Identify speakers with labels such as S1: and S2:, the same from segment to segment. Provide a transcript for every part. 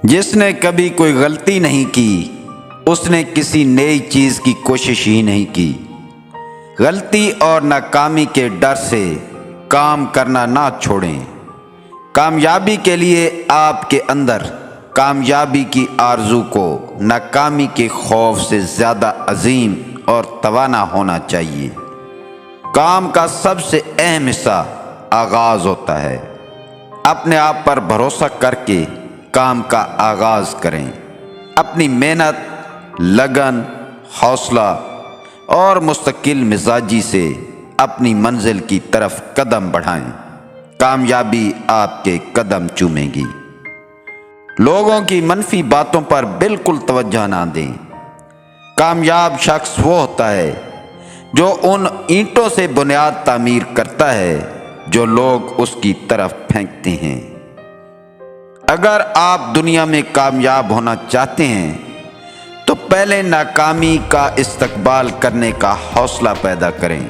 S1: جس نے کبھی کوئی غلطی نہیں کی اس نے کسی نئی چیز کی کوشش ہی نہیں کی۔ غلطی اور ناکامی کے ڈر سے کام کرنا نہ چھوڑیں۔ کامیابی کے لیے آپ کے اندر کامیابی کی آرزو کو ناکامی کے خوف سے زیادہ عظیم اور توانا ہونا چاہیے۔ کام کا سب سے اہم حصہ آغاز ہوتا ہے۔ اپنے آپ پر بھروسہ کر کے کام کا آغاز کریں۔ اپنی محنت، لگن، حوصلہ اور مستقل مزاجی سے اپنی منزل کی طرف قدم بڑھائیں۔ کامیابی آپ کے قدم چومے گی۔ لوگوں کی منفی باتوں پر بالکل توجہ نہ دیں۔ کامیاب شخص وہ ہوتا ہے جو ان اینٹوں سے بنیاد تعمیر کرتا ہے جو لوگ اس کی طرف پھینکتے ہیں۔ اگر آپ دنیا میں کامیاب ہونا چاہتے ہیں تو پہلے ناکامی کا استقبال کرنے کا حوصلہ پیدا کریں۔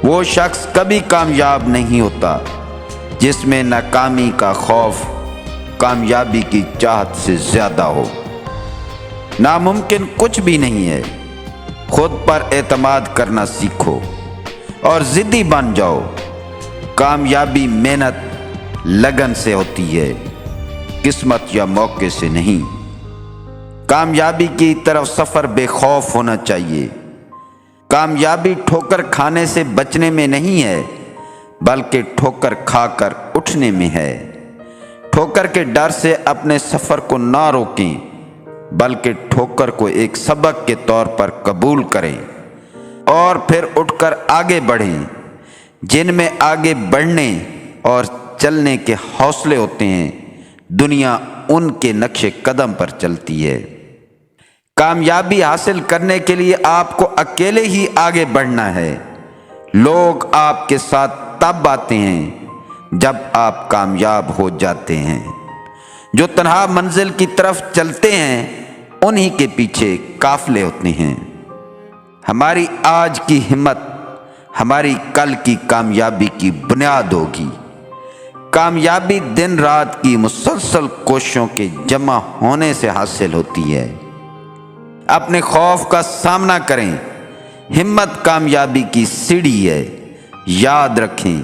S1: وہ شخص کبھی کامیاب نہیں ہوتا جس میں ناکامی کا خوف کامیابی کی چاہت سے زیادہ ہو۔ ناممکن کچھ بھی نہیں ہے۔ خود پر اعتماد کرنا سیکھو اور ضدی بن جاؤ۔ کامیابی محنت، لگن سے ہوتی ہے، قسمت یا موقع سے نہیں۔ کامیابی کی طرف سفر بے خوف ہونا چاہیے۔ کامیابی ٹھوکر کھانے سے بچنے میں نہیں ہے بلکہ ٹھوکر کھا کر اٹھنے میں ہے۔ ٹھوکر کے ڈر سے اپنے سفر کو نہ روکیں بلکہ ٹھوکر کو ایک سبق کے طور پر قبول کریں اور پھر اٹھ کر آگے بڑھیں۔ جن میں آگے بڑھنے اور چلنے کے حوصلے ہوتے ہیں دنیا ان کے نقش قدم پر چلتی ہے۔ کامیابی حاصل کرنے کے لیے آپ کو اکیلے ہی آگے بڑھنا ہے۔ لوگ آپ کے ساتھ تب آتے ہیں جب آپ کامیاب ہو جاتے ہیں۔ جو تنہا منزل کی طرف چلتے ہیں انہی کے پیچھے قافلے ہوتے ہیں۔ ہماری آج کی ہمت ہماری کل کی کامیابی کی بنیاد ہوگی۔ کامیابی دن رات کی مسلسل کوششوں کے جمع ہونے سے حاصل ہوتی ہے۔ اپنے خوف کا سامنا کریں۔ ہمت کامیابی کی سیڑھی ہے۔ یاد رکھیں،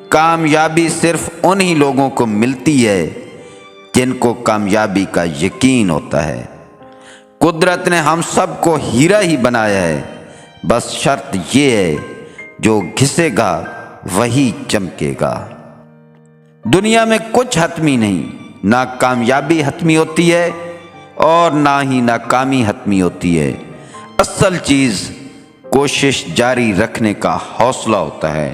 S1: کامیابی صرف انہی لوگوں کو ملتی ہے جن کو کامیابی کا یقین ہوتا ہے۔ قدرت نے ہم سب کو ہیرا ہی بنایا ہے، بس شرط یہ ہے جو گھسے گا وہی چمکے گا۔ دنیا میں کچھ حتمی نہیں، نہ کامیابی حتمی ہوتی ہے اور نہ ہی ناکامی حتمی ہوتی ہے۔ اصل چیز کوشش جاری رکھنے کا حوصلہ ہوتا ہے۔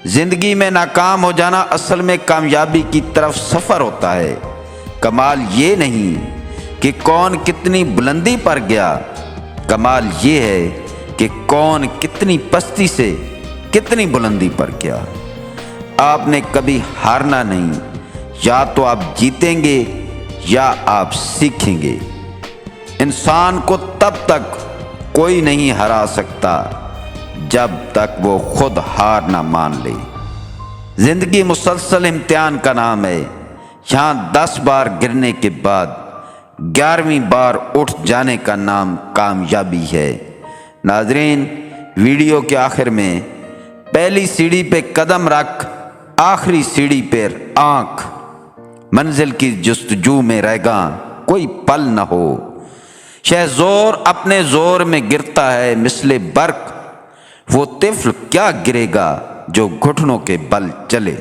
S1: زندگی میں ناکام ہو جانا اصل میں کامیابی کی طرف سفر ہوتا ہے۔ کمال یہ نہیں کہ کون کتنی بلندی پر گیا، کمال یہ ہے کہ کون کتنی پستی سے کتنی بلندی پر گیا۔ آپ نے کبھی ہارنا نہیں، یا تو آپ جیتیں گے یا آپ سیکھیں گے۔ انسان کو تب تک کوئی نہیں ہرا سکتا جب تک وہ خود ہار نہ مان لے۔ زندگی مسلسل امتحان کا نام ہے۔ یہاں 10 بار گرنے کے بعد 11ویں بار اٹھ جانے کا نام کامیابی ہے۔ ناظرین، ویڈیو کے آخر میں پہلی سیڑھی پہ قدم رکھ، آخری سیڑھی پر آنکھ۔ منزل کی جستجو میں رہ گا کوئی پل نہ ہو۔ شہ زور اپنے زور میں گرتا ہے مثل برق، وہ طفل کیا گرے گا جو گھٹنوں کے بل چلے۔